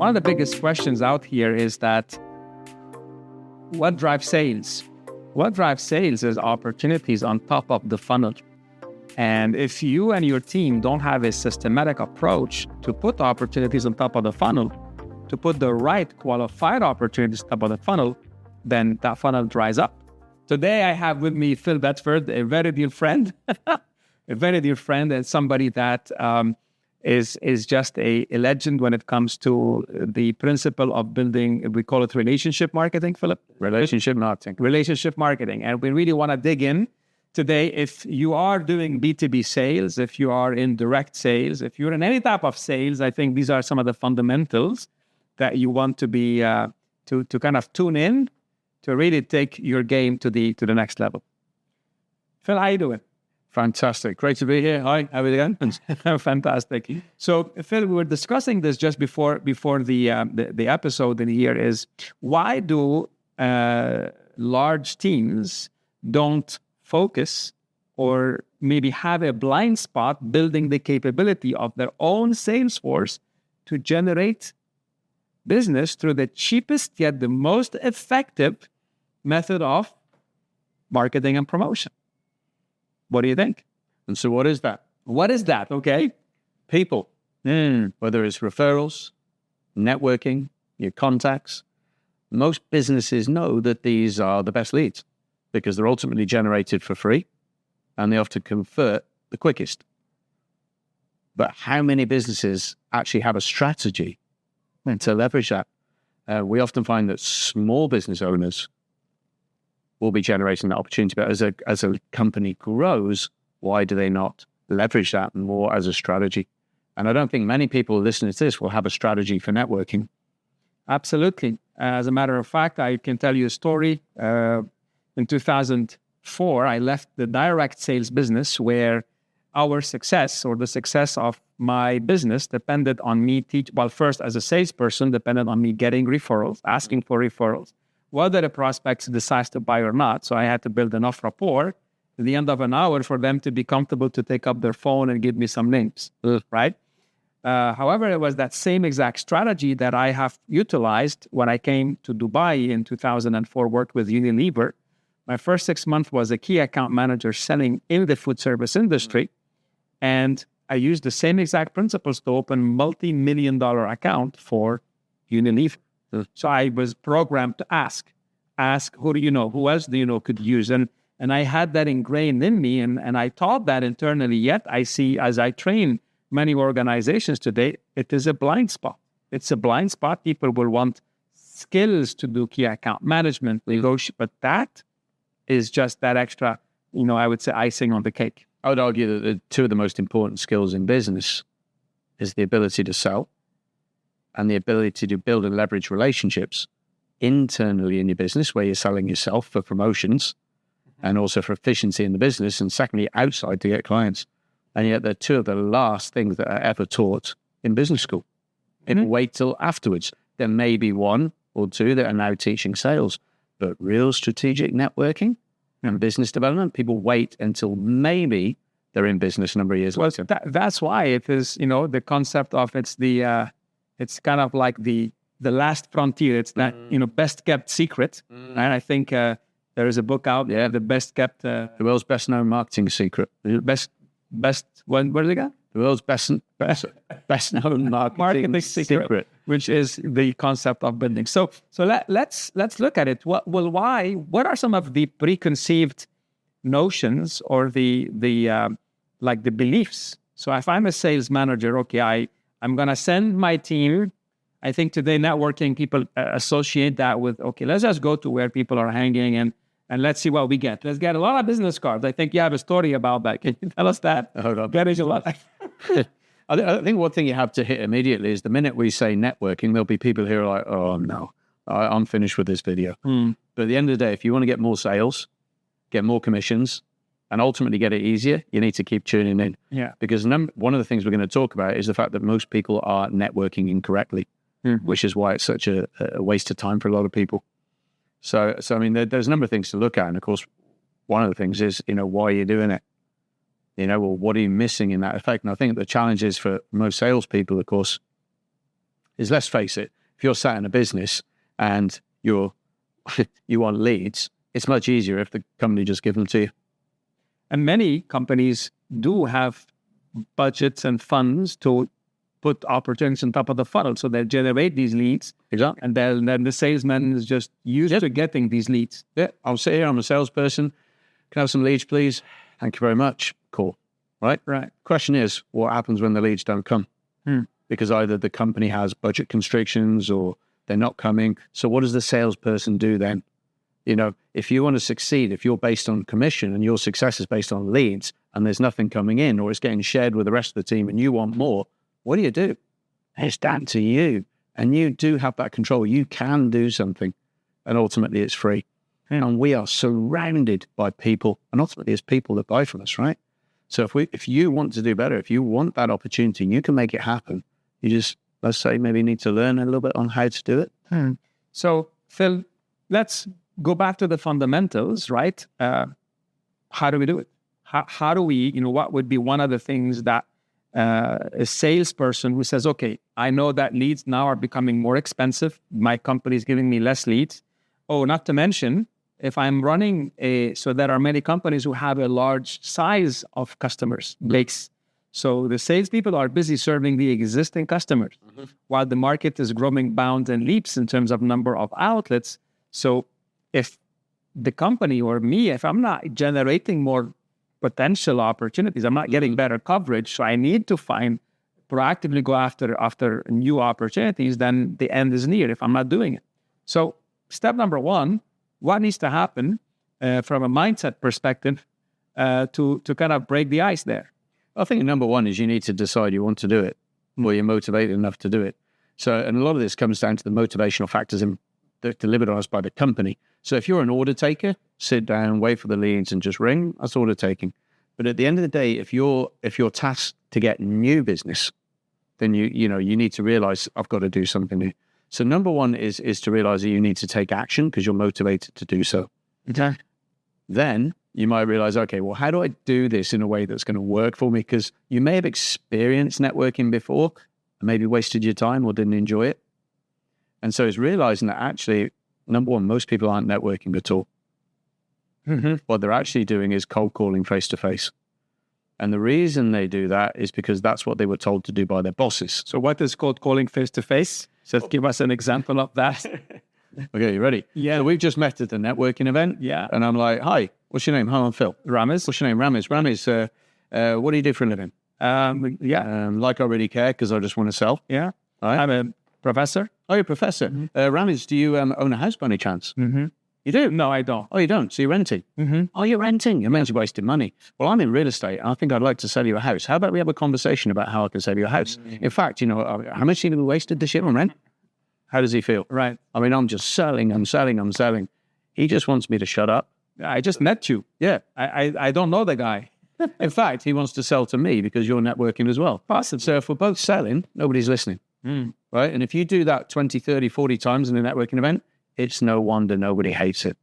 one of the biggest questions out here is that what drives sales? What drives sales is opportunities on top of the funnel. And if you and your team don't have a systematic approach to put opportunities on top of the funnel, to put the right qualified opportunities on top of the funnel, then that funnel dries up. Today, I have with me Phil Bedford, a very dear friend, and somebody that is just a legend when it comes to the principle of building, we call it relationship marketing, Philip? Relationship marketing. Relationship marketing. And we really want to dig in today. If you are doing B2B sales, if you are in direct sales, if you're in any type of sales, I think these are some of the fundamentals that you want to be, to kind of tune in, to really take your game to the next level. Phil, how you doing? Fantastic. Great to be here. Hi, how are you doing? Fantastic. So, Phil, we were discussing this just before the episode in here is, why do large teams don't focus or maybe have a blind spot building the capability of their own sales force to generate business through the cheapest yet the most effective method of marketing and promotion? What do you think? And so what is that? What is that? Okay. People. Whether it's referrals, networking, your contacts. Most businesses know that these are the best leads because they're ultimately generated for free and they often convert the quickest. But how many businesses actually have a strategy to leverage that? We often find that small business owners will be generating that opportunity, but as a company grows, why do they not leverage that more as a strategy? And I don't think many people listening to this will have a strategy for networking. Absolutely. As a matter of fact, I can tell you a story. In 2004, I left the direct sales business where our success or the success of my business depended on me first as a salesperson, depended on me getting referrals, asking for referrals, whether the prospects decides to buy or not. So I had to build enough rapport at the end of an hour for them to be comfortable to take up their phone and give me some names, right? However, it was that same exact strategy that I have utilized when I came to Dubai in 2004, worked with Unilever. My first 6 months was a key account manager selling in the food service industry. And I used the same exact principles to open multi-million-dollar account for Unilever. So I was programmed to ask, who do you know? Who else do you know could use? And I had that ingrained in me, and I taught that internally. Yet I see, as I train many organizations today, it is a blind spot. It's a blind spot. People will want skills to do key account management, negotiate, but that is just that extra, I would say icing on the cake. I would argue that the two of the most important skills in business is the ability to sell and the ability to build and leverage relationships internally in your business where you're selling yourself for promotions and also for efficiency in the business, and secondly, outside to get clients. And yet they're two of the last things that are ever taught in business school. And wait till afterwards. There may be one or two that are now teaching sales, but real strategic networking and business development, people wait until maybe they're in business a number of years later. That's why it is, the concept of it's kind of like the last frontier. It's that, best kept secret. And I think there is a book out there, the best kept... the world's best known marketing secret. What is it again? The world's best known marketing secret, which is the concept of building. So let's look at it. What are some of the preconceived notions or the beliefs? So if I'm a sales manager, okay, I'm going to send my team. I think today networking, people associate that with, okay, let's just go to where people are hanging and let's see what we get. Let's get a lot of business cards. I think you have a story about that. Can you tell us that? Hold on. Getting a lot. I think one thing you have to hit immediately is the minute we say networking, there'll be people who are like, oh no, I'm finished with this video. But at the end of the day, if you want to get more sales, get more commissions, and ultimately get it easier, you need to keep tuning in. Yeah. Because one of the things we're going to talk about is the fact that most people are networking incorrectly, which is why it's such a waste of time for a lot of people. So I mean, there's a number of things to look at. And of course, one of the things is, why are you doing it? Well, what are you missing in that effect? And I think the challenge is for most salespeople, of course, is, let's face it, if you're sat in a business and you want leads, it's much easier if the company just give them to you. And many companies do have budgets and funds to put opportunities on top of the funnel. So they generate these leads. Exactly. And then the salesman is just used to getting these leads. Yeah, I'll sit here, I'm a salesperson. Can I have some leads, please? Thank you very much. Cool. Right? Right. Question is, what happens when the leads don't come? Because either the company has budget constrictions or they're not coming. So what does the salesperson do then? You know, if you want to succeed, if you're based on commission and your success is based on leads and there's nothing coming in or it's getting shared with the rest of the team and you want more, what do? It's down to you. And you do have that control. You can do something. And ultimately, it's free. And we are surrounded by people. And ultimately, it's people that buy from us, right? So if you want to do better, if you want that opportunity, you can make it happen. You just, let's say, maybe need to learn a little bit on how to do it. So, Phil, let's go back to the fundamentals, right? How do we do it? How do we, what would be one of the things that a salesperson who says, okay, I know that leads now are becoming more expensive. My company is giving me less leads. Oh, not to mention, if I'm running so there are many companies who have a large size of customers base. So the salespeople are busy serving the existing customers while the market is growing bounds and leaps in terms of number of outlets. So if the company or me, if I'm not generating more potential opportunities, I'm not getting better coverage, so I need to proactively go after new opportunities, then the end is near if I'm not doing it. So step number one, what needs to happen from a mindset perspective to kind of break the ice there? I think number one is you need to decide you want to do it, or you're motivated enough to do it. So, and a lot of this comes down to the motivational factors that delivered on us by the company. So if you're an order taker, sit down, wait for the leads and just ring, that's order taking. But at the end of the day, if you're tasked to get new business, then you need to realize I've got to do something new. So number one is to realize that you need to take action because you're motivated to do so. Okay. Then you might realize, okay, well, how do I do this in a way that's going to work for me? Because you may have experienced networking before and maybe wasted your time or didn't enjoy it. And so it's realizing that actually, number one, most people aren't networking at all. What they're actually doing is cold calling face to face. And the reason they do that is because that's what they were told to do by their bosses. So what is cold calling face to face? So give us an example of that. Okay, you ready? Yeah. So we've just met at the networking event. Yeah. And I'm like, hi, what's your name? Hi, I'm Phil. Ramez. What's your name? Ramez. Ramez, what do you do for a living? Like I really care because I just want to sell. Yeah. Right. I'm a professor. Oh, you're a professor. Ramez, do you own a house by any chance? You do? No, I don't. Oh, you don't? So you're renting? Oh, you're renting? It means you're wasting money. Well, I'm in real estate. I think I'd like to sell you a house. How about we have a conversation about how I can sell you a house? In fact, how much have we wasted this year on rent? How does he feel? Right. I mean, I'm just selling. He just wants me to shut up. I just met you. Yeah. I don't know the guy. In fact, he wants to sell to me because you're networking as well. Possibly. So if we're both selling, nobody's listening. Right? And if you do that 20, 30, 40 times in a networking event, it's no wonder nobody hates it.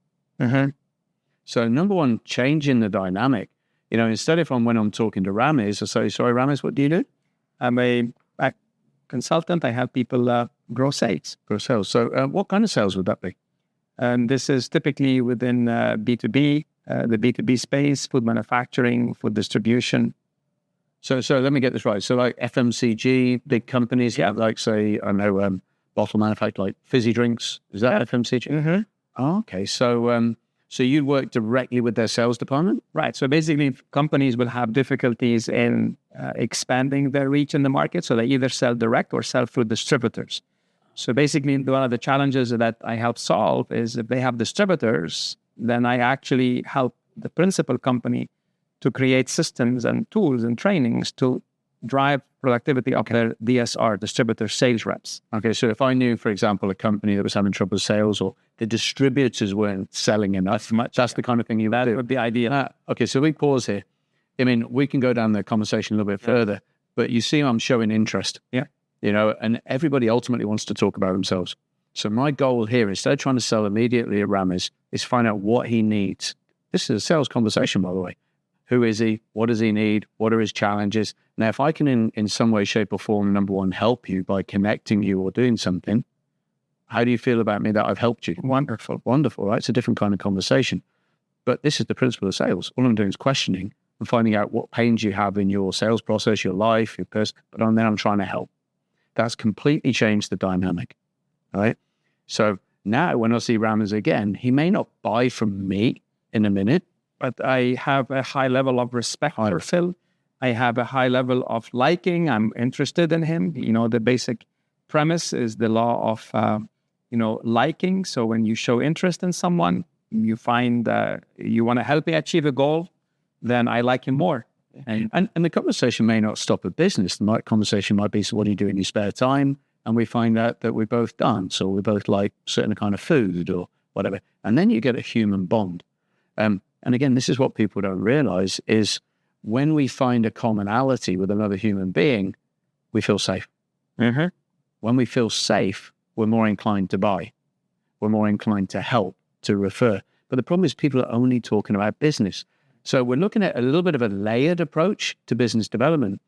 So number one, changing the dynamic. Instead of when I'm talking to Ramez, I say, sorry, Ramez, what do you do? I'm a consultant. I help people grow sales. Grow sales. So what kind of sales would that be? And this is typically within B2B, the B2B space, food manufacturing, food distribution. So let me get this right. So like FMCG, big companies, like say, I know bottle manufacturer, like fizzy drinks. Is that FMCG? Oh, okay. So you work directly with their sales department? Right. So basically, companies will have difficulties in expanding their reach in the market. So they either sell direct or sell through distributors. So basically, one of the challenges that I help solve is if they have distributors, then I actually help the principal company to create systems and tools and trainings to drive productivity of their DSR, distributor sales reps. Okay, so if I knew, for example, a company that was having trouble with sales or the distributors weren't selling enough, that's the kind of thing you would do. That would be ideal. Okay, so we pause here. I mean, we can go down the conversation a little bit further, but you see I'm showing interest. Yeah. And everybody ultimately wants to talk about themselves. So my goal here, instead of trying to sell immediately at Ramez, is find out what he needs. This is a sales conversation, by the way. Who is he? What does he need? What are his challenges? Now, if I can in some way, shape or form, number one, help you by connecting you or doing something, how do you feel about me that I've helped you? Wonderful. Wonderful, right? It's a different kind of conversation. But this is the principle of sales. All I'm doing is questioning and finding out what pains you have in your sales process, your life, your person, but then I'm trying to help. That's completely changed the dynamic, right? So now when I see Ramez again, he may not buy from me in a minute, but I have a high level of respect for Phil. I have a high level of liking. I'm interested in him. You know, the basic premise is the law of, liking. So when you show interest in someone, you find you want to help me achieve a goal, then I like him more. And the conversation may not stop at business. The conversation might be, so what do you do in your spare time? And we find out that we both dance, or we both like certain kind of food or whatever. And then you get a human bond. And again, this is what people don't realize is when we find a commonality with another human being, we feel safe. Mm-hmm. When we feel safe, we're more inclined to buy. We're more inclined to help, to refer. But the problem is people are only talking about business. So we're looking at a little bit of a layered approach to business development.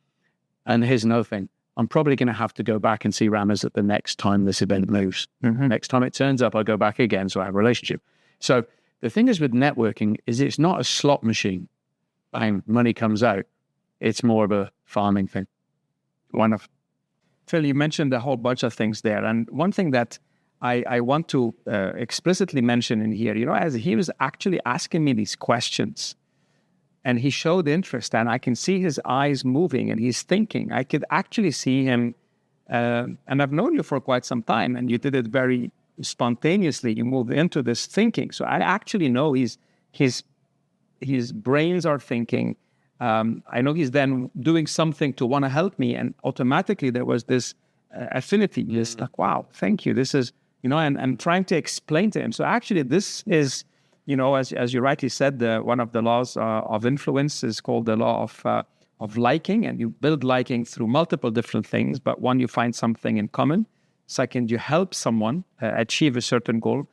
And here's another thing. I'm probably going to have to go back and see Ramez at the next time this event moves. Mm-hmm. Next time it turns up, I go back again, so I have a relationship. So the thing is with networking is it's not a slot machine. Bang, money comes out. It's more of a farming thing. Wonderful. Phil, you mentioned a whole bunch of things there. And one thing that I want to explicitly mention in here, as he was actually asking me these questions and he showed interest and I can see his eyes moving and he's thinking. I could actually see him, and I've known you for quite some time and you did it very spontaneously. You moved into this thinking. So I actually know his brains are thinking. I know he's then doing something to want to help me. And automatically there was this affinity. This like, wow, thank you. This is, and trying to explain to him. So actually this is, as you rightly said, one of the laws of influence is called the law of liking. And you build liking through multiple different things. But one, you find something in common. Second, you help someone achieve a certain goal.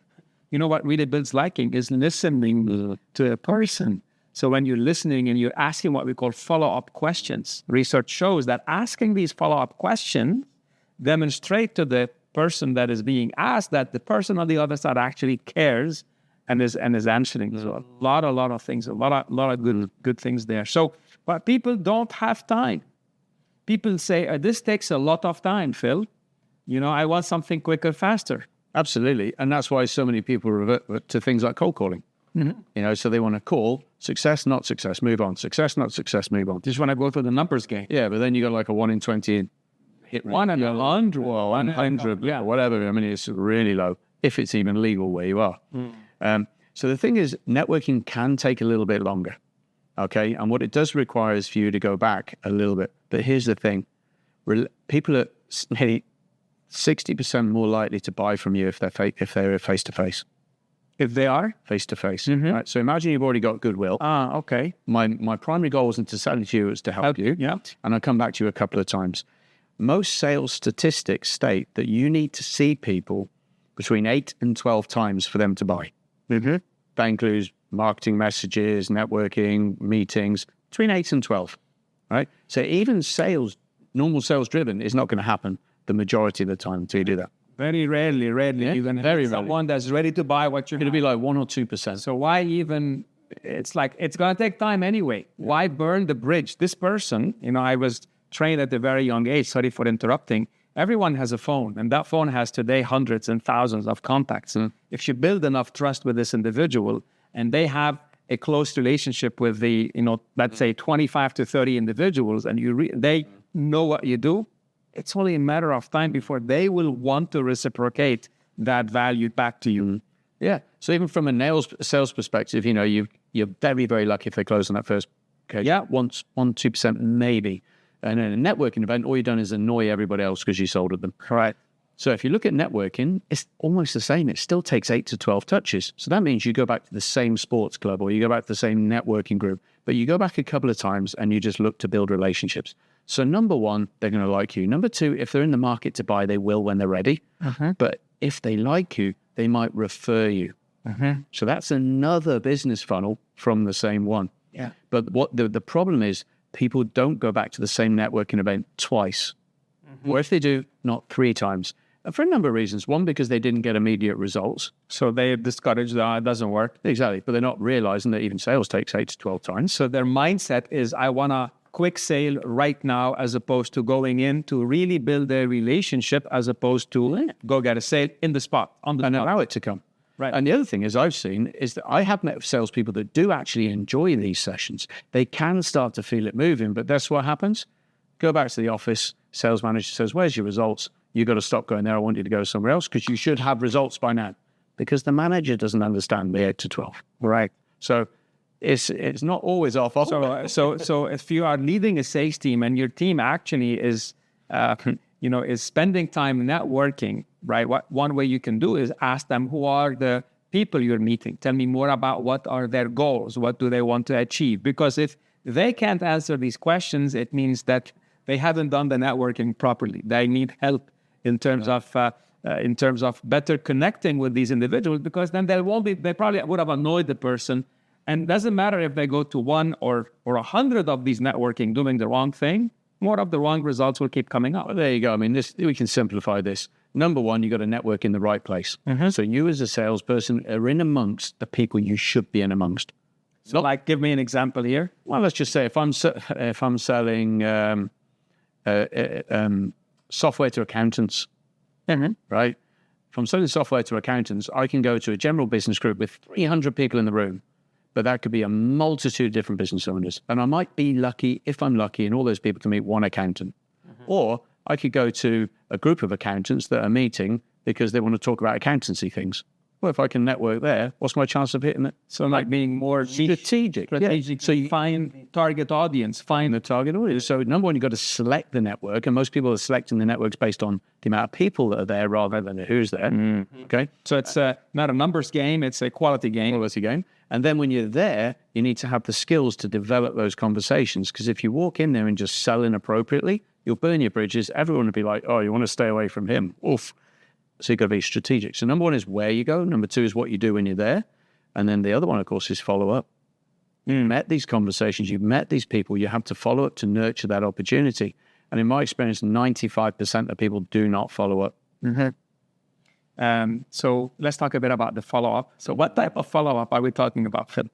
You know what really builds liking is listening to a person. So when you're listening and you're asking what we call follow-up questions, research shows that asking these follow-up questions demonstrate to the person that is being asked that the person on the other side actually cares and is answering. So a lot of things, a lot of good things there. So, but people don't have time. People say, this takes a lot of time, Phil. I want something quicker, faster. Absolutely. And that's why so many people revert to things like cold calling. Mm-hmm. So they want to call, success, not success, move on. Success, not success, move on. Just want to go through the numbers game. Yeah, but then you got like a 1 in 20 hit rate. 1 in 100. Well, 100, yeah, whatever. I mean, it's really low, if it's even legal where you are. So the thing is, networking can take a little bit longer, okay? And what it does require is for you to go back a little bit. But here's the thing. People are nearly 60% more likely to buy from you if they're face-to-face. If they are? Face-to-face. Mm-hmm. Right? So imagine you've already got goodwill. Okay. My primary goal wasn't to sell it to you, it was to help you. Yeah. And I'll come back to you a couple of times. Most sales statistics state that you need to see people between 8 and 12 times for them to buy. Mm-hmm. That includes marketing messages, networking, meetings, between 8 and 12. Right? So even normal sales driven is not going to happen the majority of the time until you do that. Very rarely, yeah, you're going to very get someone that's ready to buy what you're It'll be like 1 or 2%. So why even, it's like, it's going to take time anyway. Yeah. Why burn the bridge? This person, I was trained at a very young age, sorry for interrupting. Everyone has a phone, and that phone has today hundreds and thousands of contacts. If you build enough trust with this individual, and they have a close relationship with the, let's say 25 to 30 individuals, and they know what you do, it's only a matter of time before they will want to reciprocate that value back to you. Yeah. So even from a sales perspective, you're very, very lucky if they close on that first case. Yeah, 1-2% maybe. And in a networking event, all you've done is annoy everybody else because you sold at them. Right. So if you look at networking, it's almost the same. It still takes 8 to 12 touches. So that means you go back to the same sports club or you go back to the same networking group, but you go back a couple of times and you just look to build relationships. So number one, they're going to like you. Number two, if they're in the market to buy, they will when they're ready. But if they like you, they might refer you. So that's another business funnel from the same one. Yeah. But what the problem is, people don't go back to the same networking event twice. Or if they do, not 3 times. For a number of reasons. One, because they didn't get immediate results. So they discouraged that it doesn't work. Exactly. But they're not realizing that even sales takes 8 to 12 times. So their mindset is, I want a quick sale right now, as opposed to going in to really build a relationship, as opposed to go get a sale in the spot, on the and spot. allow it to come. Right. And the other thing is I've seen is that I have met salespeople that do actually enjoy these sessions. They can start to feel it moving, but that's what happens. Go back to the office. Sales manager says, where's your results? You've got to stop going there. I want you to go somewhere else because you should have results by now. Because the manager doesn't understand the 8 to 12. Right. So it's not always our fault. So if you are leading a sales team and your team actually is, is spending time networking, right? One way you can do is ask them, who are the people you're meeting? Tell me more about what are their goals? What do they want to achieve? Because if they can't answer these questions, it means that they haven't done the networking properly. They need help in terms of better connecting with these individuals, because then they probably would have annoyed the person. And it doesn't matter if they go to 1 or 100 of these networking doing the wrong thing, more of the wrong results will keep coming up. Well, there you go. I mean, we can simplify this. Number one, you got to network in the right place. So you as a salesperson are in amongst the people you should be in amongst. So, like, give me an example here. Well, let's just say if I'm selling software to accountants, right? If I'm selling software to accountants, I can go to a general business group with 300 people in the room, but that could be a multitude of different business owners. And I might be lucky, if I'm lucky, and all those people can meet one accountant. Or I could go to a group of accountants that are meeting because they want to talk about accountancy things. Well, if I can network there, what's my chance of hitting it? So like being more strategic. Yeah. So you find target audience, find the target audience. So number one, you've got to select the network. And most people are selecting the networks based on the amount of people that are there rather than who's there. Okay. So it's not a numbers game, it's a quality game. Quality game. And then when you're there, you need to have the skills to develop those conversations. Because if you walk in there and just sell inappropriately, you'll burn your bridges. Everyone will be like, oh, you want to stay away from him. Oof. So you've got to be strategic. So number one is where you go. Number two is what you do when you're there. And then the other one, of course, is follow up. You've met these conversations. You've met these people. You have to follow up to nurture that opportunity. And in my experience, 95% of people do not follow up. So let's talk a bit about the follow-up. So what type of follow-up are we talking about, Phil?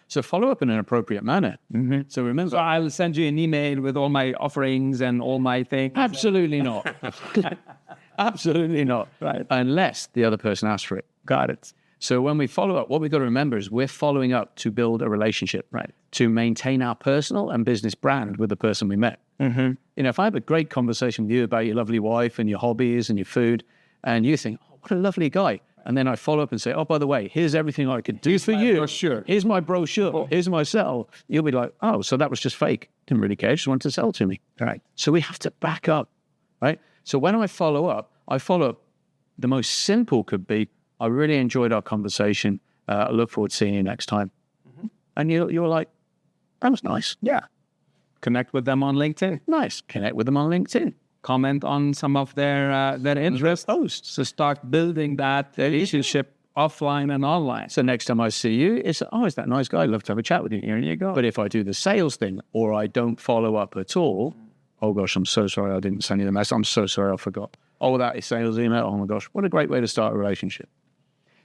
So follow up in an appropriate manner. So remember, So I'll send you an email with all my offerings and all my things. absolutely not. Absolutely not. Right. Unless the other person asks for it. Got it. So when we follow up, what we've got to remember is we're following up to build a relationship, Right. to maintain our personal and business brand with the person we met. If I have a great conversation with you about your lovely wife and your hobbies and your food, and you think, oh, what a lovely guy. And then I follow up and say, oh, by the way, here's everything I could do for you. Brochure. Here's my brochure. Here's my sell. You'll be like, oh, so that was just fake. Didn't really care. Just wanted to sell to me. Right. So we have to back up, right? So when I follow up, the most simple could be, I really enjoyed our conversation. I look forward to seeing you next time. And you're like, that was nice. Yeah. Connect with them on LinkedIn. Nice. Connect with them on LinkedIn. Comment on some of their interest posts to start building that relationship offline and online. So next time I see you, it's, oh, is that nice guy? I'd love to have a chat with you. Here you go. But if I do the sales thing or I don't follow up at all, oh gosh, I'm so sorry I didn't send you the message. I'm so sorry I forgot. Oh, that is sales email. Oh my gosh, what a great way to start a relationship.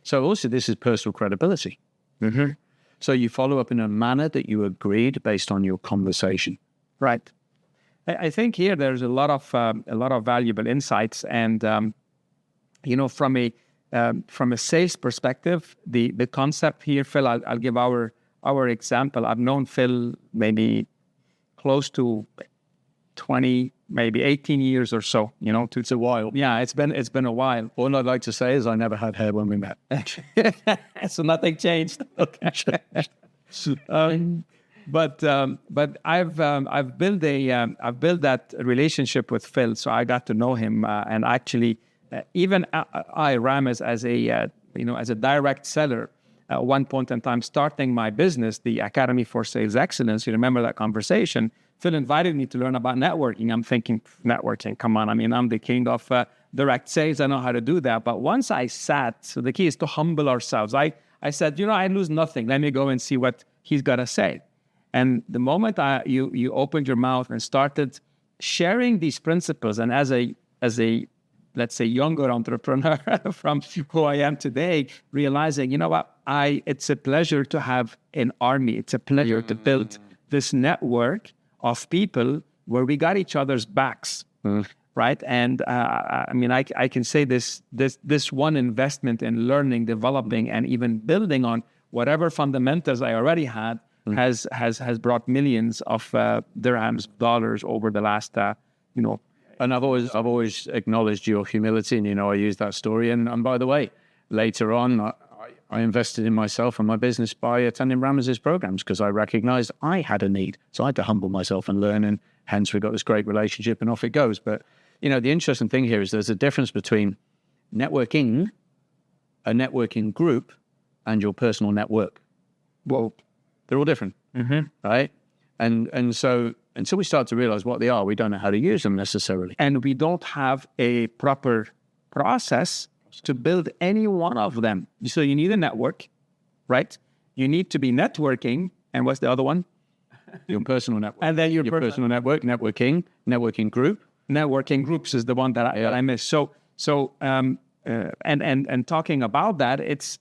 So also this is personal credibility. So you follow up in a manner that you agreed based on your conversation. Right. I think here there's a lot of valuable insights, and from a sales perspective, the concept here, Phil. I'll give our example. I've known Phil maybe close to 20, maybe 18 years or so. It's a while. Yeah, it's been a while. All I'd like to say is I never had hair when we met. So nothing changed. Okay. But I've built that relationship with Phil, so I got to know him, and actually, even I, Ramez, as a direct seller, at one point in time, starting my business, the Academy for Sales Excellence. You remember that conversation? Phil invited me to learn about networking. I'm thinking, networking, come on. I mean, I'm the king of direct sales. I know how to do that. But once I sat, so the key is to humble ourselves. I said, I lose nothing. Let me go and see what he's got to say. And the moment you opened your mouth and started sharing these principles, and as a let's say younger entrepreneur from who I am today, realizing, you know what, it's a pleasure to have an army. It's a pleasure to build this network of people where we got each other's backs, right? And I mean, I can say this one investment in learning, developing, and even building on whatever fundamentals I already had has brought millions of dirhams, dollars over the last, And I've always acknowledged your humility, and I use that story. And by the way, later on, I invested in myself and my business by attending Ramez's programs because I recognized I had a need, so I had to humble myself and learn, and hence we got this great relationship, and off it goes. But the interesting thing here is there's a difference between networking, a networking group, and your personal network. well, They're all different, right? And so until we start to realize what they are, we don't know how to use them necessarily. and we don't have a proper process to build any one of them. So you need a network, right? You need to be networking. And what's the other one? Your personal network. And then your personal network, networking group. Networking groups is the one that I missed. So and talking about that, it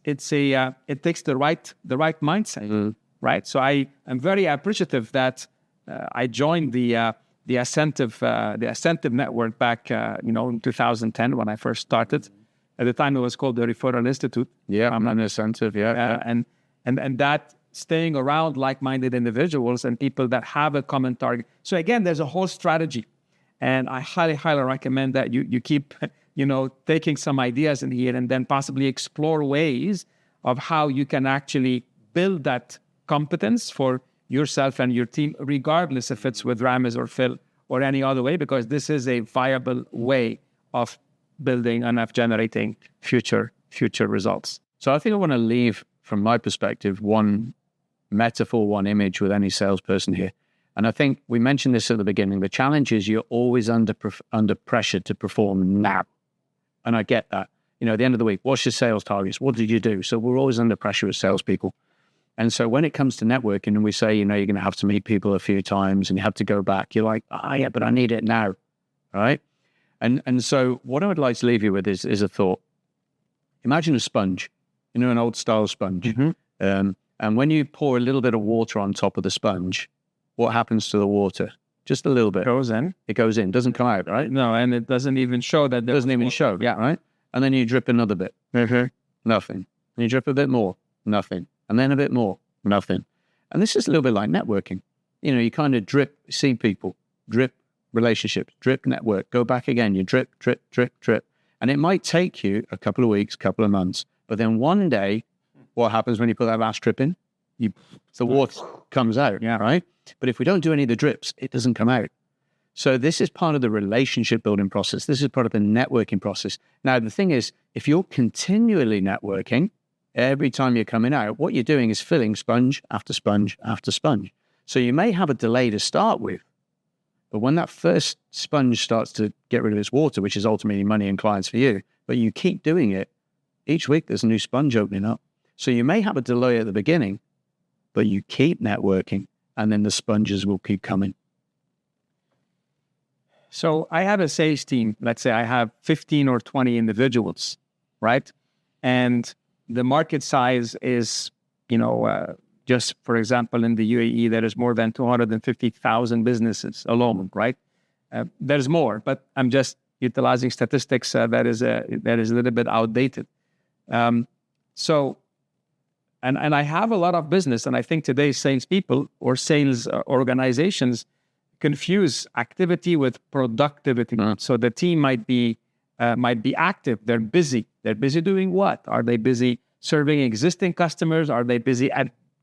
takes the right mindset, right? So I am very appreciative that I joined the Ascentive network back in 2010 when I first started. At the time, it was called the Referral Institute. Yeah, I'm an Ascentive. And that staying around like-minded individuals and people that have a common target. So again, there's a whole strategy, and I highly, highly recommend that you keep taking some ideas in here and then possibly explore ways of how you can actually build that competence for yourself and your team, regardless if it's with Ramez or Phil or any other way, because this is a viable way of building and of generating future results. So I think I want to leave, from my perspective, one metaphor, one image with any salesperson here. And I think we mentioned this at the beginning. The challenge is you're always under pressure to perform now. And I get that. At the end of the week, what's your sales targets? What did you do? So we're always under pressure as salespeople. And so when it comes to networking and we say, you're going to have to meet people a few times and you have to go back, you're like, yeah, but I need it now, right? And so what I would like to leave you with is a thought. Imagine a sponge, an old style sponge. And when you pour a little bit of water on top of the sponge, what happens to the water? Just a little bit. It goes in, doesn't come out, right? No, and it doesn't even show that. It doesn't even show, yeah, right? And then you drip another bit. Nothing. And you drip a bit more. Nothing. And then a bit more. Nothing. And this is a little bit like networking. You kind of drip, see people, drip relationships, drip network, go back again. You drip, drip, drip, drip. And it might take you a couple of weeks, couple of months. But then one day, what happens when you put that last drip in? The water comes out, right? But if we don't do any of the drips, it doesn't come out. So this is part of the relationship building process. This is part of the networking process. Now, the thing is, if you're continually networking, every time you're coming out, what you're doing is filling sponge after sponge after sponge. So you may have a delay to start with, but when that first sponge starts to get rid of its water, which is ultimately money and clients for you, but you keep doing it, each week there's a new sponge opening up. So you may have a delay at the beginning, but you keep networking, and then the sponges will keep coming. So I have a sales team. Let's say I have 15 or 20 individuals, right? And the market size is, just for example, in the UAE, there is more than 250,000 businesses alone, right? There's more, but I'm just utilizing statistics that is a little bit outdated. And I have a lot of business, and I think today's salespeople or sales organizations confuse activity with productivity. So the team might be active. They're busy. They're busy doing what? Are they busy serving existing customers? Are they busy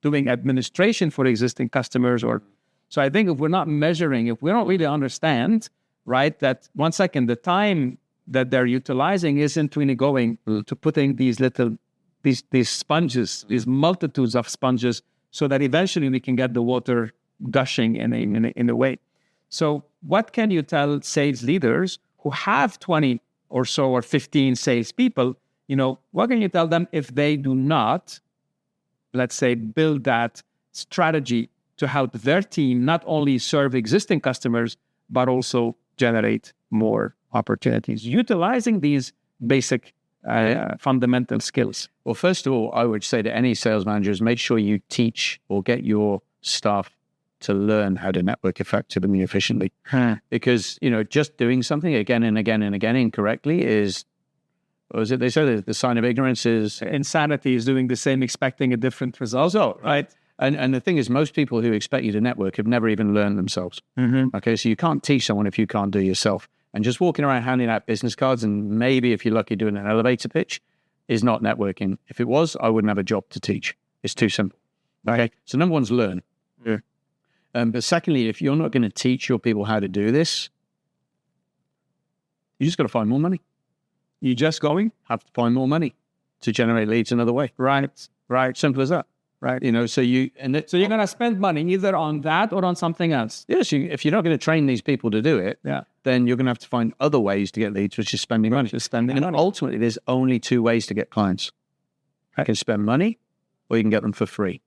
doing administration for existing customers? So I think if we're not measuring, if we don't really understand, right, that 1 second, the time that they're utilizing isn't really going to putting these sponges, these multitudes of sponges, so that eventually we can get the water gushing in a way. So what can you tell sales leaders who have 20 or so or 15 salespeople? What can you tell them if they do not, let's say, build that strategy to help their team not only serve existing customers, but also generate more opportunities, utilizing these basic fundamental skills. Well, first of all, I would say to any sales managers, make sure you teach or get your staff to learn how to network effectively and efficiently. Because, just doing something again and again and again incorrectly is, what was it they said? The sign of ignorance is... Insanity is doing the same, expecting a different result. So, right? And the thing is, most people who expect you to network have never even learned themselves. Okay, so you can't teach someone if you can't do yourself. And just walking around handing out business cards and maybe, if you're lucky, doing an elevator pitch is not networking. If it was, I wouldn't have a job to teach. It's too simple. Okay, so number one's learn. Yeah. But secondly, if you're not going to teach your people how to do this, you just got to find more money. You just have to find more money to generate leads another way. Right. Simple as that. Right. So you're going to spend money either on that or on something else. Yes. If you're not going to train these people to do it, then you're going to have to find other ways to get leads, which is spending money. And ultimately, there's only two ways to get clients. You can spend money or you can get them for free.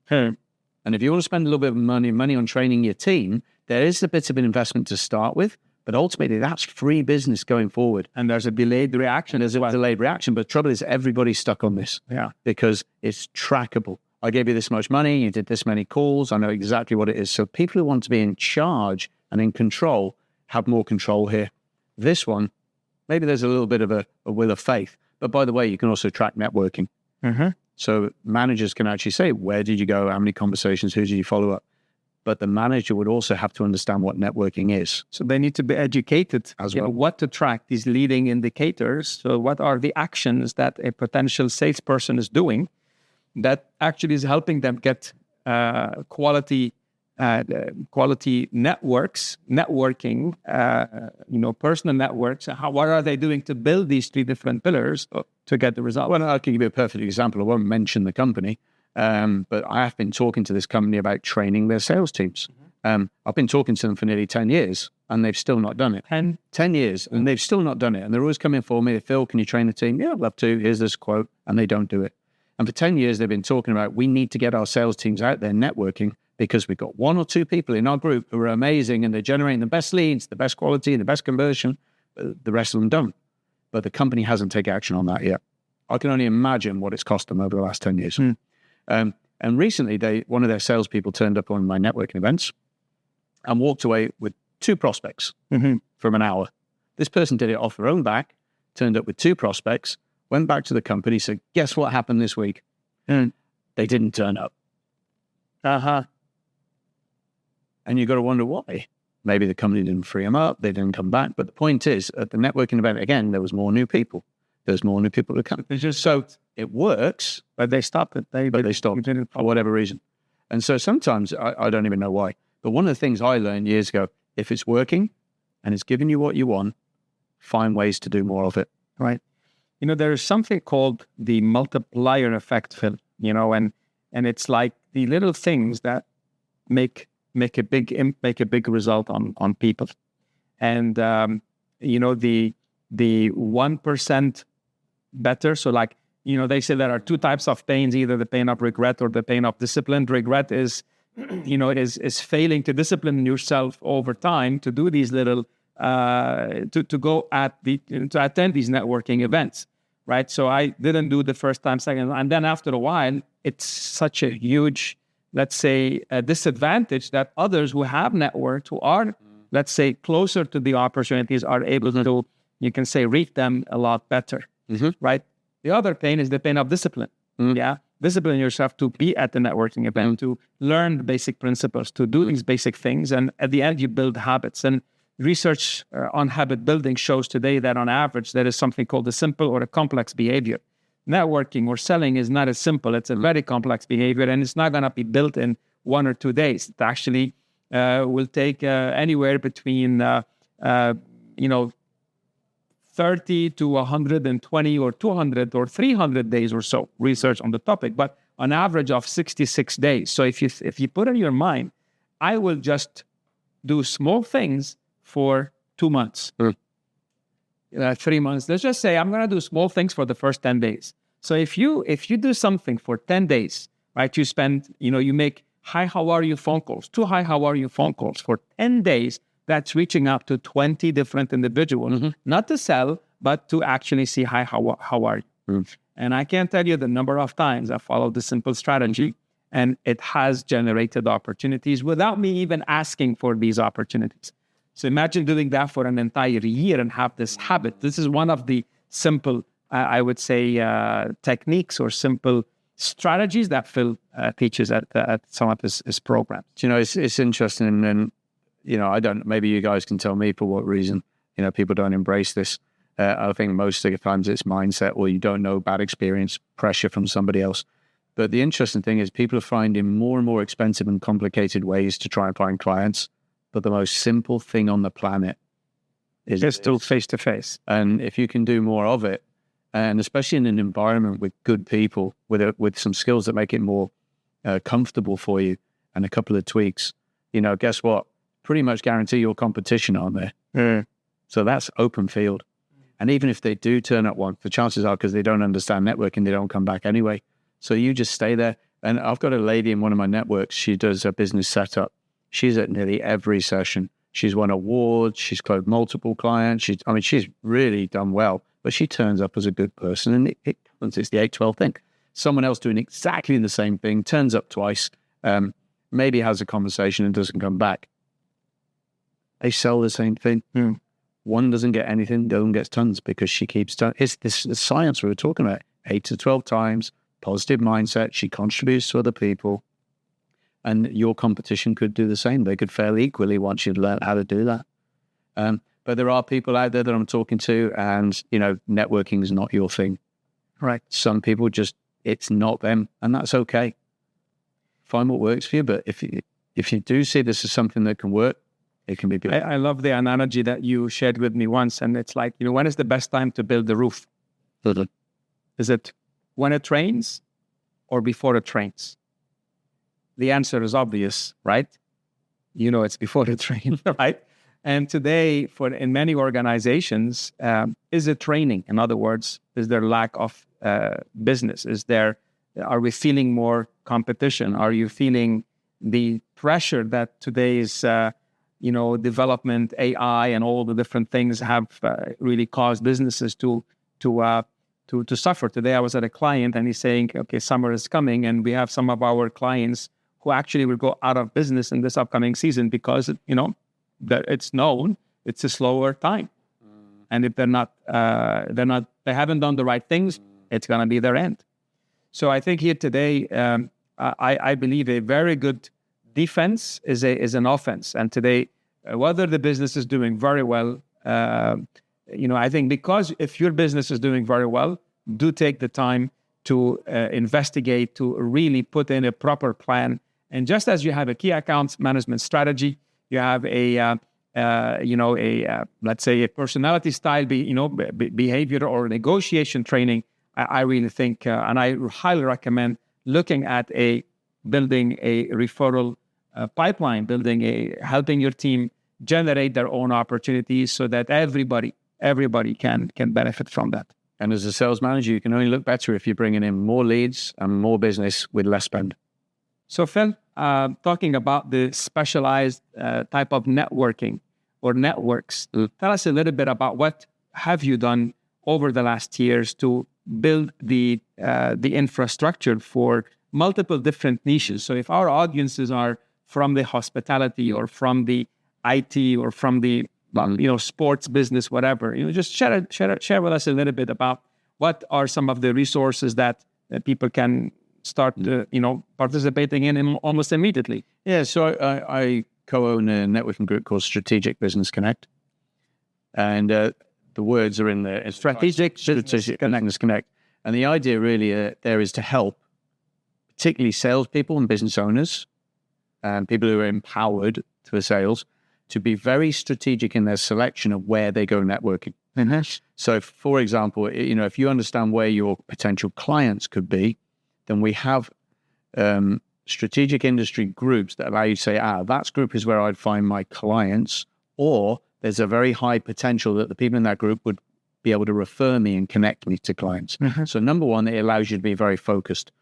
And if you want to spend a little bit of money on training your team, there is a bit of an investment to start with, but ultimately that's free business going forward. And there's a delayed reaction. Delayed reaction, but the trouble is everybody's stuck on this. Yeah. Because it's trackable. I gave you this much money, you did this many calls, I know exactly what it is. So people who want to be in charge and in control have more control here. This one, maybe there's a little bit of a will of faith. But by the way, you can also track networking. So managers can actually say, where did you go? How many conversations? Who did you follow up? But the manager would also have to understand what networking is. So they need to be educated as well. What to track, these leading indicators. So what are the actions that a potential salesperson is doing that actually is helping them get quality networks, networking, personal networks. What are they doing to build these three different pillars to get the result? Well, I can give you a perfect example. I won't mention the company, but I have been talking to this company about training their sales teams. I've been talking to them for nearly 10 years, and they've still not done it. 10 years, and they've still not done it. And they're always coming for me, Phil, can you train the team? Yeah, I'd love to. Here's this quote. And they don't do it. And for 10 years, they've been talking about, we need to get our sales teams out there networking because we've got one or two people in our group who are amazing and they're generating the best leads, the best quality, the best conversion. The rest of them don't. But the company hasn't taken action on that yet. I can only imagine what it's cost them over the last 10 years. And recently, one of their salespeople turned up on my networking events and walked away with two prospects from an hour. This person did it off their own back, turned up with two prospects, went back to the company, said, guess what happened this week? They didn't turn up. And you got to wonder why. Maybe the company didn't free them up. They didn't come back. But the point is, at the networking event, again, there was more new people. There's more new people to come. So it works. But they stopped it. They stopped for whatever reason. And so sometimes, I don't even know why. But one of the things I learned years ago, if it's working and it's giving you what you want, find ways to do more of it. Right. There is something called the multiplier effect, Phil, and it's like the little things that make a big result on people. And, the 1% better. So they say there are two types of pains, either the pain of regret or the pain of discipline. Regret is, is failing to discipline yourself over time to do these little, to attend these networking events, right? So I didn't do the first time, second, and then after a while, it's such a huge, let's say, a disadvantage that others who have networked, who are, let's say, closer to the opportunities, are able to, you can say, read them a lot better, right? The other pain is the pain of discipline. Discipline yourself to be at the networking event, to learn the basic principles, to do these basic things. And at the end, you build habits. And research on habit building shows today that on average, there is something called a simple or a complex behavior. Networking or selling is not as simple. It's a very complex behavior, and it's not going to be built in 1 or 2 days. It actually will take anywhere between 30 to 120 or 200 or 300 days or so research on the topic, but on average of 66 days. So if you put in your mind, I will just do small things for 2 months, 3 months. Let's just say I'm going to do small things for the first 10 days. So if you do something for 10 days, right, you spend, you make hi, how are you phone calls, 2 hi, how are you phone calls for 10 days. That's reaching out to 20 different individuals, not to sell, but to actually see, hi, how are you? And I can't tell you the number of times I followed this simple strategy, and it has generated opportunities without me even asking for these opportunities. So imagine doing that for an entire year and have this habit. This is one of the simple, I would say, techniques or simple strategies that Phil teaches at some of his programs. You know, it's interesting, and you know, maybe you guys can tell me for what reason, you know, people don't embrace this. I think most of the times it's mindset, or you don't know, bad experience, pressure from somebody else. But the interesting thing is people are finding more and more expensive and complicated ways to try and find clients. But the most simple thing on the planet is still face-to-face. And if you can do more of it, and especially in an environment with good people, with some skills that make it more comfortable for you, and a couple of tweaks, you know, guess what? Pretty much guarantee your competition aren't there. So that's open field. And even if they do turn up once, the chances are, because they don't understand networking, they don't come back anyway. So you just stay there. And I've got a lady in one of my networks. She does a business setup. She's at nearly every session. She's won awards. She's closed multiple clients. She's really done well. But she turns up as a good person, and it's the 8-12 thing. Someone else doing exactly the same thing turns up twice, maybe has a conversation and doesn't come back. They sell the same thing. One doesn't get anything, the other one gets tons because she keeps it's this science we were talking about. 8 to 12 times, positive mindset. She contributes to other people. And your competition could do the same. They could fail equally once you've learned how to do that. But there are people out there that I'm talking to, and, you know, networking is not your thing. Right. Some people it's not them, and that's okay. Find what works for you. But if you do see this as something that can work, it can be good. I love the analogy that you shared with me once, and it's like, you know, when is the best time to build the roof? Is it when it rains or before it rains? The answer is obvious, right? You know, it's before it rains, right? And today, in many organizations, is it raining? In other words, is there lack of business? Are we feeling more competition? Are you feeling the pressure that today's development, AI, and all the different things have really caused businesses to suffer? Today, I was at a client, and he's saying, "Okay, summer is coming, and we have some of our clients who actually will go out of business in this upcoming season because that it's known it's a slower time, and if they haven't done the right things, it's going to be their end." So I think here today, I believe a very good defense is an offense. And today, whether the business is doing very well, I think because if your business is doing very well, do take the time to investigate, to really put in a proper plan. And just as you have a key accounts management strategy, you have let's say a personality style, behavior or negotiation training. I really think, and I highly recommend looking at building a referral pipeline, helping your team generate their own opportunities so that everybody can benefit from that. And as a sales manager, you can only look better if you're bringing in more leads and more business with less spend. So Phil, talking about the specialized type of networking or networks, tell us a little bit about what have you done over the last years to build the infrastructure for multiple different niches. So if our audiences are from the hospitality or from the IT or from the sports business, whatever, just share with us a little bit about what are some of the resources that people can start participating in almost immediately. Yeah, so I co-own a networking group called Strategic Business Connect, and the words are in there. It's Strategic Business Connect, and the idea really there is to help, particularly salespeople and business owners, and people who are empowered for sales, to be very strategic in their selection of where they go networking. Mm-hmm. So, for example, if you understand where your potential clients could be, then we have strategic industry groups that allow you to say, that group is where I'd find my clients, or there's a very high potential that the people in that group would be able to refer me and connect me to clients. Mm-hmm. So number one, it allows you to be very focused.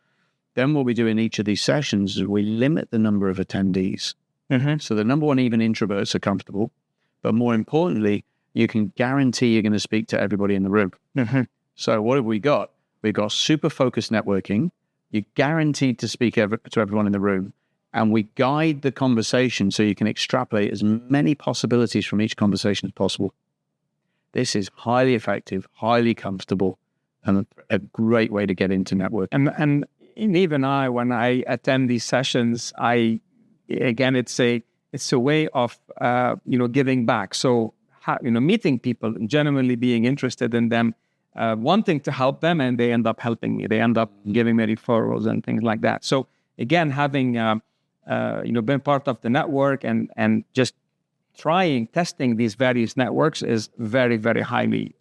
Then what we do in each of these sessions is we limit the number of attendees. So the number one, even introverts are comfortable. But more importantly, you can guarantee you're going to speak to everybody in the room. So what have we got? We've got super focused networking. You're guaranteed to speak to everyone in the room. And we guide the conversation so you can extrapolate as many possibilities from each conversation as possible. This is highly effective, highly comfortable, and a great way to get into networking. And even when I attend these sessions, it's a way of giving back. So meeting people, genuinely being interested in them, wanting to help them, and they end up helping me. They end up giving me referrals and things like that. So again, having been part of the network and just testing these various networks is very, very highly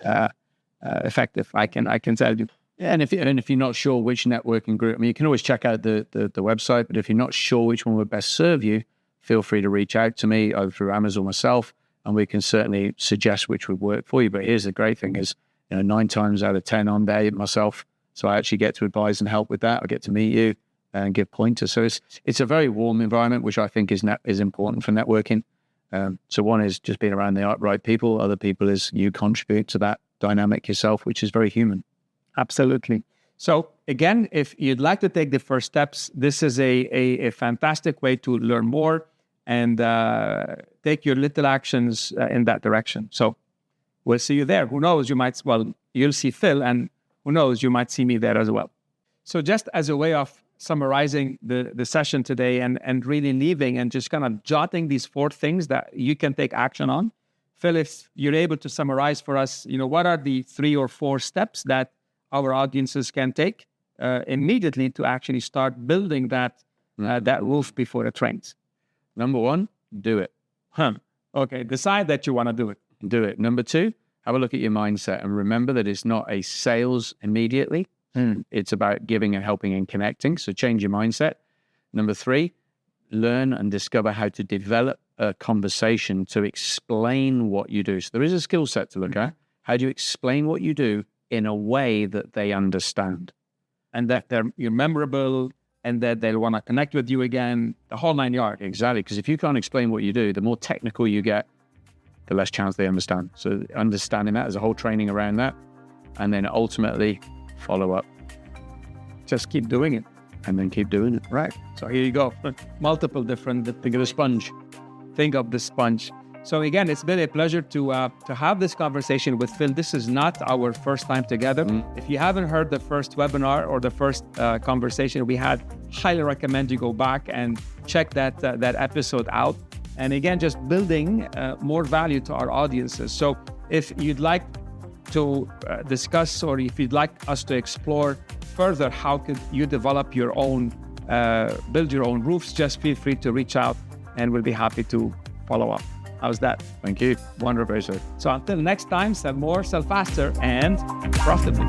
effective. I can tell you. Yeah, and if you're not sure which networking group, I mean, you can always check out the website. But if you're not sure which one would best serve you, feel free to reach out to me either through Amazon or myself, and we can certainly suggest which would work for you. But here's the great thing: is 9 times out of 10 I'm there myself, so I actually get to advise and help with that. I get to meet you and give pointers. So it's a very warm environment, which I think is important for networking. So one is just being around the right people. Other people is you contribute to that dynamic yourself, which is very human. Absolutely. So again, if you'd like to take the first steps, this is a fantastic way to learn more and take your little actions in that direction. So we'll see you there. Who knows, you'll see Phil, and who knows, you might see me there as well. So just as a way of summarizing the session today and really leaving and just kind of jotting these 4 things that you can take action on. Phil, if you're able to summarize for us, what are the 3 or 4 steps that our audiences can take immediately to actually start building that roof before it rains? Number 1, do it. Okay, decide that you want to do it. Do it. Number 2, have a look at your mindset and remember that it's not a sales immediately. It's about giving and helping and connecting. So change your mindset. Number 3, learn and discover how to develop a conversation to explain what you do. So there is a skill set to look at. How do you explain what you do in a way that they understand? And that you're memorable and that they'll want to connect with you again, the whole 9 yards. Exactly. Because if you can't explain what you do, the more technical you get, the less chance they understand. So understanding that, there's a whole training around that. And then ultimately follow up. Just keep doing it. And then keep doing it. Right. So here you go. Multiple different. Think of the sponge. Think of the sponge. So again, it's been a pleasure to have this conversation with Phil. This is not our first time together. If you haven't heard the first webinar or the first conversation we had, highly recommend you go back and check that episode out. And again, just building more value to our audiences. So if you'd like to discuss, or if you'd like us to explore further, how could you develop your own, build your own roofs, just feel free to reach out and we'll be happy to follow up. How's that? Thank you. Wonderful. So until next time, sell more, sell faster, and profitably.